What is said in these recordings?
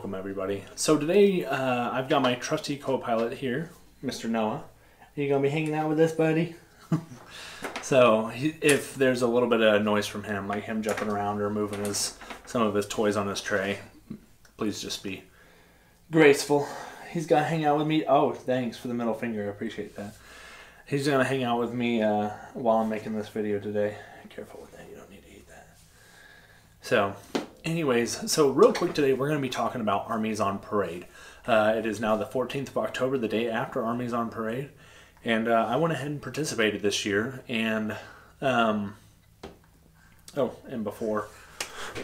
welcome everybody. So today I've got my trusty co-pilot here, Mr. Noah. Are you going to be hanging out with us, buddy? So if there's a little bit of noise from him, like him jumping around or moving some of his toys on his tray, please just be graceful. He's going to hang out with me. Oh, thanks for the middle finger. I appreciate that. He's going to hang out with me while I'm making this video today. Careful with that. You don't need to eat that. So anyways, so real quick today, we're going to be talking about Armies on Parade. It is now the 14th of October, the day after Armies on Parade. And I went ahead and participated this year. And, and before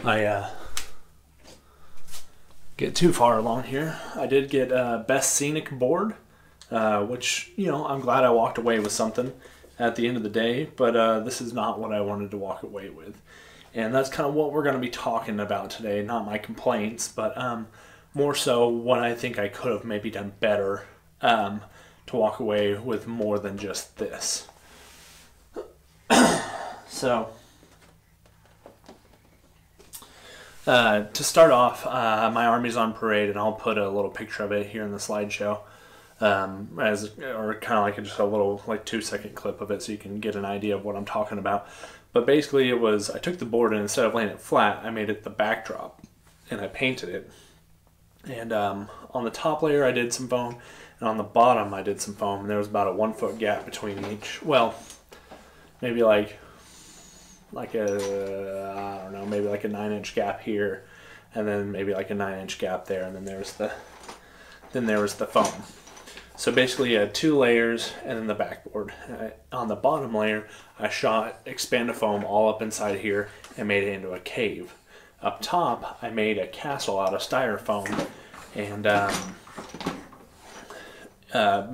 I get too far along here, I did get Best Scenic Board, which, you know, I'm glad I walked away with something at the end of the day. But this is not what I wanted to walk away with. And that's kind of what we're going to be talking about today. Not my complaints, but more so what I think I could have maybe done better to walk away with more than just this. So, to start off, my Armies on Parade, and I'll put a little picture of it here in the slideshow, or kind of like just a little like 2-second clip of it so you can get an idea of what I'm talking about. But basically it was, I took the board and instead of laying it flat, I made it the backdrop and I painted it. And on the top layer I did some foam, and on the bottom I did some foam, and there was about a 1 foot gap between each. Well, maybe like a, I don't know, maybe like a 9-inch gap here, and then maybe like a 9-inch gap there, and then there was the foam. So basically you had 2 layers and then the backboard. On the bottom layer, I shot Expandifoam all up inside here and made it into a cave. Up top, I made a castle out of styrofoam and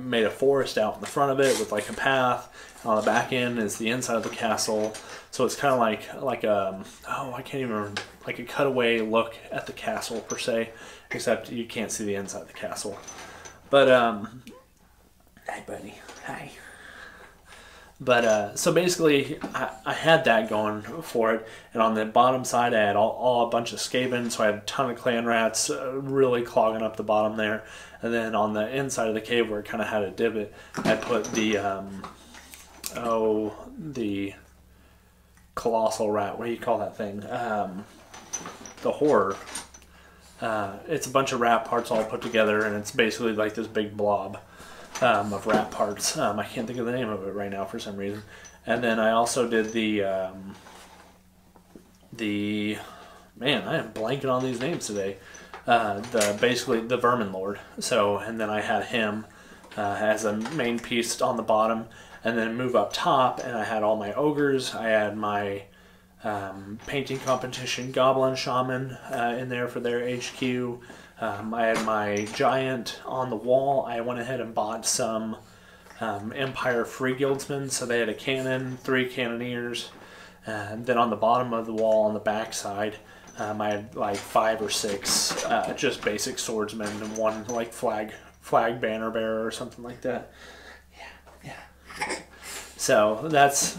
made a forest out in the front of it with like a path. On the back end is the inside of the castle. So it's kind of like a, I can't even remember, like a cutaway look at the castle per se, except you can't see the inside of the castle. But, hi buddy, hi. But, so basically, I had that going for it, and on the bottom side I had all a bunch of scabin, so I had a ton of clan rats really clogging up the bottom there. And then on the inside of the cave where it kind of had a divot, I put the colossal rat, what do you call that thing? The horror. It's a bunch of rat parts all put together, and it's basically like this big blob of rat parts. I can't think of the name of it right now for some reason. And then I also did man, I am blanking on these names today. Basically the Vermin Lord. So, and then I had him as a main piece on the bottom, and then move up top, and I had all my ogres. I had my painting competition Goblin Shaman in there for their HQ. I had my giant on the wall. I went ahead and bought some Empire Free Guildsmen, so they had a cannon, 3 cannoneers, and then on the bottom of the wall on the back side, I had like 5 or 6 just basic swordsmen and 1 like flag banner bearer or something like that. Yeah. So that's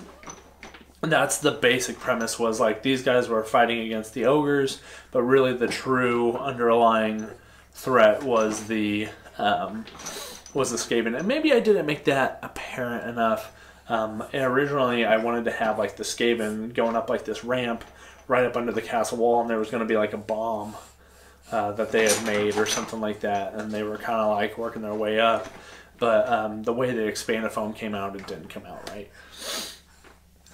the basic premise, was like these guys were fighting against the ogres, but really the true underlying threat was the Skaven. And maybe I didn't make that apparent enough. And originally I wanted to have like the Skaven going up like this ramp right up under the castle wall, and there was going to be like a bomb that they had made or something like that, and they were kind of like working their way up. But the way the Expandifoam came out, it didn't come out right.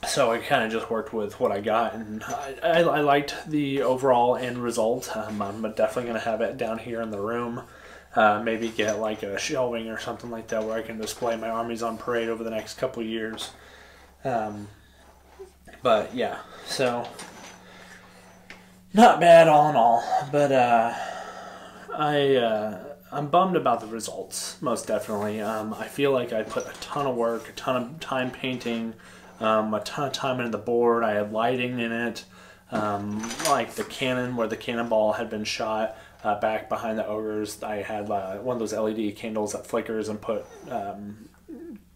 So I kind of just worked with what I got, and I liked the overall end result. I'm definitely going to have it down here in the room. Maybe get like a shelving or something like that where I can display my Armies on Parade over the next couple of years. But yeah, so not bad all in all. But I'm bummed about the results, most definitely. I feel like I put a ton of work, a ton of time painting, a ton of time into the board. I had lighting in it, like the cannon where the cannonball had been shot back behind the ogres. I had one of those LED candles that flickers and put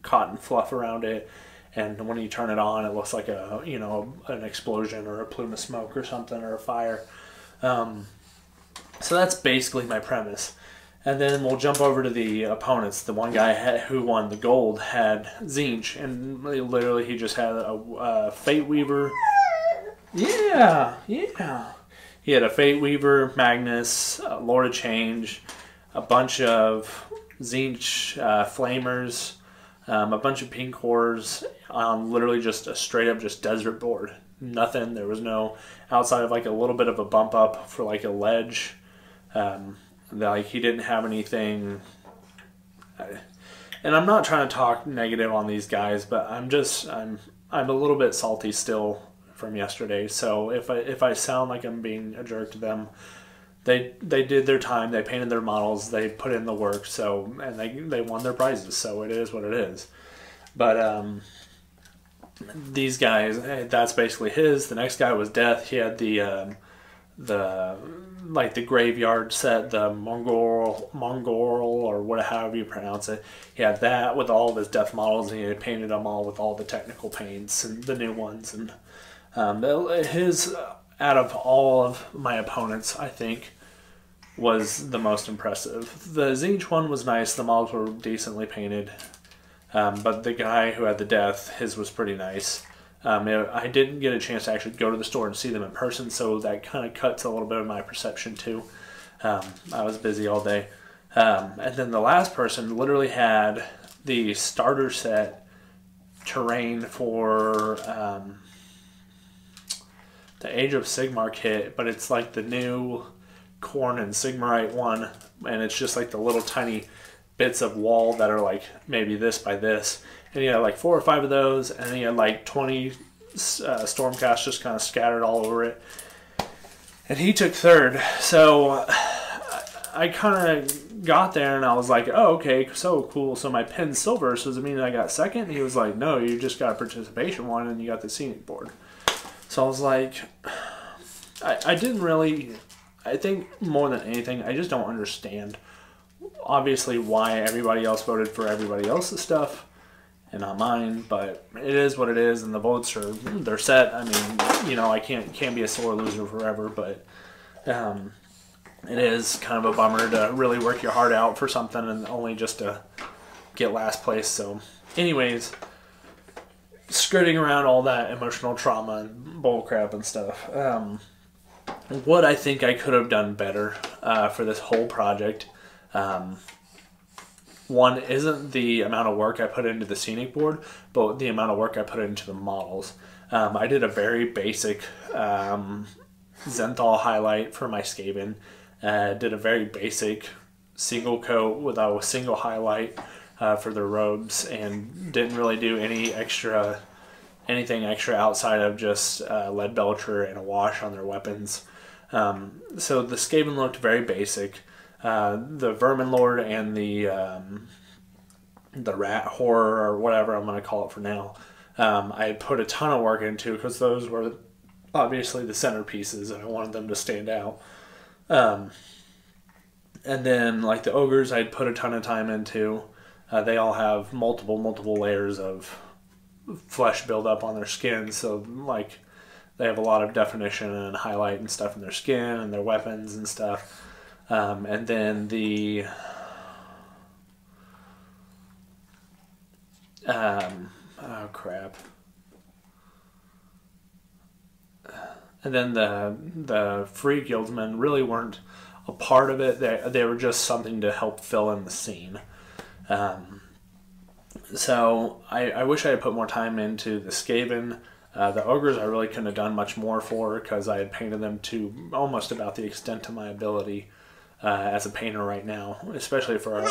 cotton fluff around it, and when you turn it on, it looks like a, you know, an explosion or a plume of smoke or something, or a fire. So So that's basically my premise. And then we'll jump over to the opponents. The one guy who won the gold had Zinch, and literally he just had a Fate Weaver. Yeah. He had a Fate Weaver, Magnus, Lord of Change, a bunch of Zinch Flamers, a bunch of Pink Horrors on literally just a straight up just desert board. Nothing. There was no outside of like a little bit of a bump up for like a ledge. Like he didn't have anything. And I'm not trying to talk negative on these guys, but I'm a little bit salty still from yesterday. So if I sound like I'm being a jerk to them, they did their time. They painted their models. They put in the work. So and they won their prizes. So it is what it is. But these guys, that's basically his. The next guy was Death. He had the graveyard set, the Mongol or whatever however you pronounce it. He had that with all of his Death models, and he had painted them all with all the technical paints and the new ones. And his, out of all of my opponents, I think, was the most impressive. The Zinch one was nice. The models were decently painted. But the guy who had the Death, his was pretty nice. I didn't get a chance to actually go to the store and see them in person, so that kind of cuts a little bit of my perception too. I was busy all day. And then the last person literally had the starter set terrain for the Age of Sigmar kit, but it's like the new Khorne and Sigmarite one, and it's just like the little tiny bits of wall that are like maybe this by this. And he had like 4 or 5 of those, and he had like 20 Stormcast just kind of scattered all over it. And he took third. So I kind of got there and I was like, oh, okay, so cool. So my pin's silver, so does it mean I got second? And he was like, no, you just got a participation one and you got the scenic board. So I was like, I didn't really, I think more than anything, I just don't understand obviously why everybody else voted for everybody else's stuff and not mine, but it is what it is, and the votes they're set. I mean, you know, I can't be a sore loser forever, but it is kind of a bummer to really work your heart out for something and only just to get last place. So anyways, skirting around all that emotional trauma and bullcrap and stuff, what I think I could have done better for this whole project, one isn't the amount of work I put into the scenic board, but the amount of work I put into the models. I did a very basic Zenthal highlight for my Skaven. Did a very basic single coat with a single highlight for their robes, and didn't really do anything extra outside of just lead belcher and a wash on their weapons. So the Skaven looked very basic. The Vermin Lord and the Rat Horror, or whatever I'm going to call it for now, I had put a ton of work into because those were obviously the centerpieces and I wanted them to stand out. And then like the Ogres I'd put a ton of time into. They all have multiple layers of flesh buildup on their skin, so like they have a lot of definition and highlight and stuff in their skin and their weapons and stuff. And then the and then the free guildsmen really weren't a part of it. They were just something to help fill in the scene. So I wish I had put more time into the Skaven. The Ogres I really couldn't have done much more for because I had painted them to almost about the extent of my ability. As a painter right now, especially for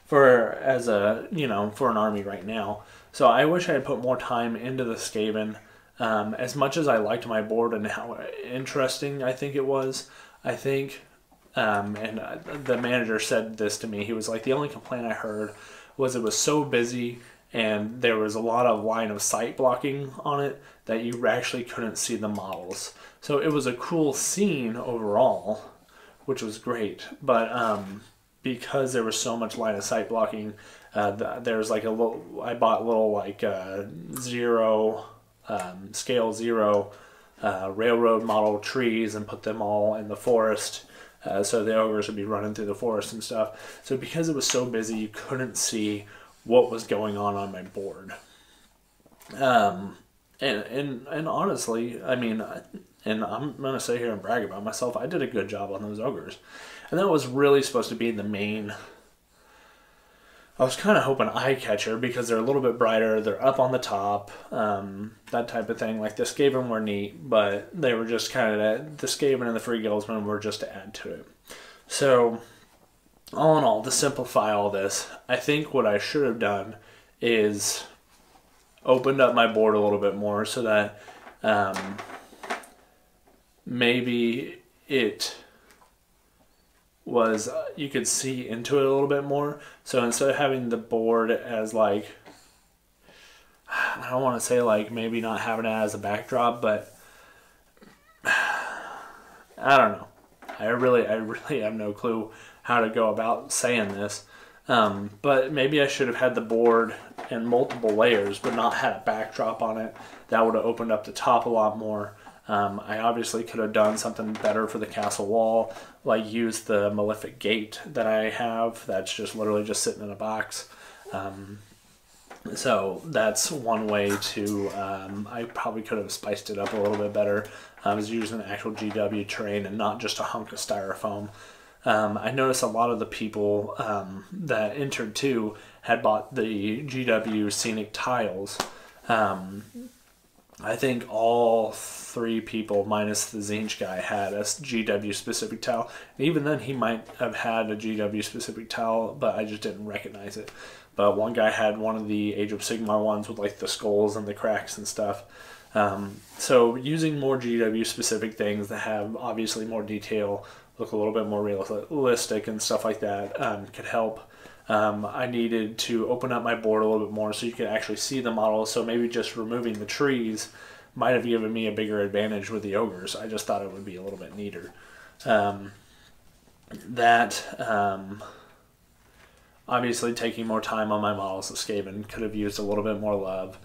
for an army right now. So I wish I had put more time into the Skaven. As much as I liked my board and how interesting I think it was, I think, and the manager said this to me, he was like, the only complaint I heard was it was so busy and there was a lot of line of sight blocking on it that you actually couldn't see the models. So it was a cool scene overall, which was great. But because there was so much line of sight blocking, there's like I bought little like scale 0 railroad model trees and put them all in the forest. So the ogres would be running through the forest and stuff. So because it was so busy, you couldn't see what was going on my board. And honestly, I mean, and I'm going to sit here and brag about myself, I did a good job on those ogres. And that was really supposed to be the main... I was kind of hoping eye catcher because they're a little bit brighter. They're up on the top, that type of thing. Like the Skaven were neat, but they were just kind of the Skaven and the Free Guildsmen were just to add to it. So, all in all, to simplify all this, I think what I should have done is opened up my board a little bit more so that maybe it was you could see into it a little bit more. So instead of having the board as like, I don't want to say like maybe not having it as a backdrop, but I don't know. I really have no clue how to go about saying this. But maybe I should have had the board in multiple layers, but not had a backdrop on it. That would have opened up the top a lot more. I obviously could have done something better for the castle wall, like use the Malefic Gate that I have. That's just literally just sitting in a box. So that's one way to, I probably could have spiced it up a little bit better. I was using actual GW terrain and not just a hunk of styrofoam. I noticed a lot of the people that entered too had bought the GW Scenic tiles. I think all 3 people minus the Zinch guy had a GW specific tile. And even then he might have had a GW specific tile, but I just didn't recognize it. But one guy had one of the Age of Sigmar ones with like the skulls and the cracks and stuff. So using more GW specific things that have obviously more detail, look a little bit more realistic and stuff like that could help. I needed to open up my board a little bit more so you could actually see the models. So maybe just removing the trees might have given me a bigger advantage with the ogres. I just thought it would be a little bit neater. Obviously taking more time on my models of Skaven could have used a little bit more love.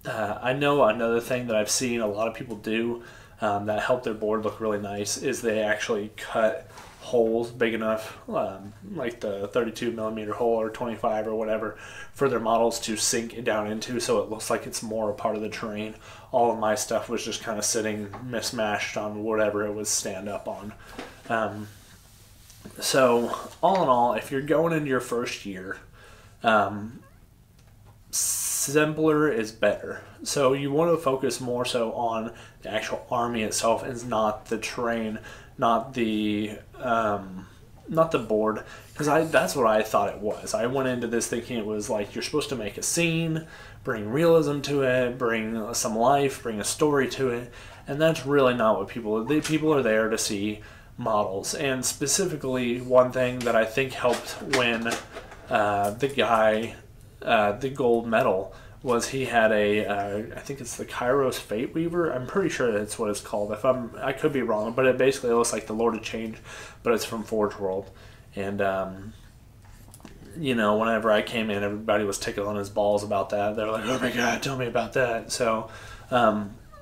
I know another thing that I've seen a lot of people do that help their board look really nice is they actually cut holes big enough, like the 32 millimeter hole or 25 or whatever, for their models to sink down into, so it looks like it's more a part of the terrain. All of my stuff was just kind of sitting mismatched on whatever it was stand up on. So all in all, if you're going into your first year, simpler is better. So you want to focus more so on the actual army itself and not the terrain, not the board, because that's what I thought it was. I went into this thinking it was like you're supposed to make a scene, bring realism to it, bring some life, bring a story to it, and that's really not what people are there to see models. And specifically, one thing that I think helped win the guy the gold medal was he had I think it's the Kairos Fate Weaver. I'm pretty sure that's what it's called. I could be wrong, but it basically looks like the Lord of Change, but it's from Forge World. And whenever I came in, everybody was tickling his balls about that. They're like, "Oh my God, tell me about that." So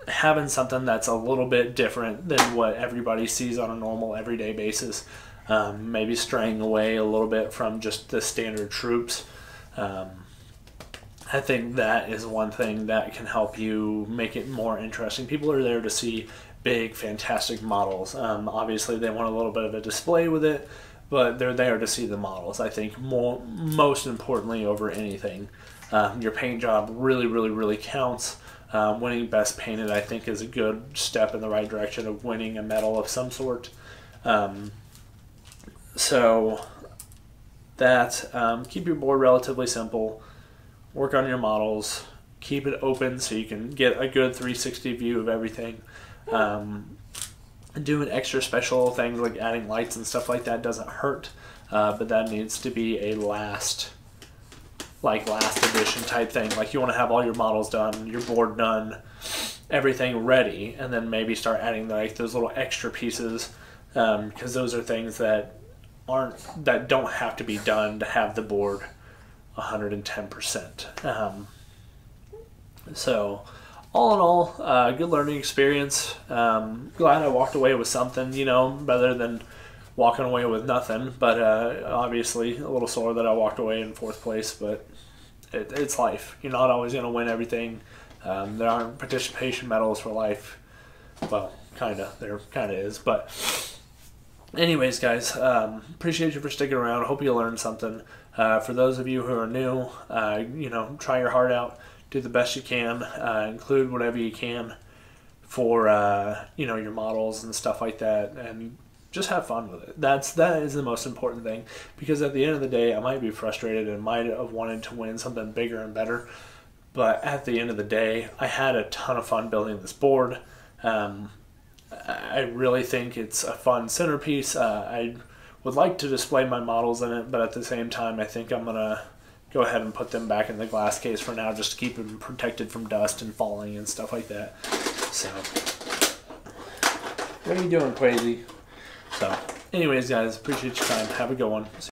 having something that's a little bit different than what everybody sees on a normal everyday basis, maybe straying away a little bit from just the standard troops. I think that is one thing that can help you make it more interesting. People are there to see big, fantastic models. Obviously, they want a little bit of a display with it, but they're there to see the models. I think most importantly over anything, your paint job really, really, really counts. Winning Best Painted, I think, is a good step in the right direction of winning a medal of some sort. So that keep your board relatively simple. Work on your models, keep it open so you can get a good 360 view of everything. Doing extra special things like adding lights and stuff like that doesn't hurt, but that needs to be a last edition type thing. Like you want to have all your models done, your board done, everything ready, and then maybe start adding like those little extra pieces, because those are things that don't have to be done to have the board 110%. So all in all, good learning experience. Glad I walked away with something, you know, better than walking away with nothing. But obviously, a little sore that I walked away in 4th place. But it's life. You're not always going to win everything. There aren't participation medals for life. Well, kind of. There kind of is. But anyways, guys, appreciate you for sticking around. Hope you learned something. For those of you who are new, you know, try your heart out. Do the best you can. Include whatever you can for you know, your models and stuff like that, and just have fun with it. That is the most important thing, because at the end of the day, I might be frustrated and might have wanted to win something bigger and better, but at the end of the day, I had a ton of fun building this board. I really think it's a fun centerpiece. I would like to display my models in it, but at the same time, I think I'm gonna go ahead and put them back in the glass case for now, just to keep them protected from dust and falling and stuff like that. So, what are you doing, Crazy? So, anyways, guys, appreciate your time. Have a good one.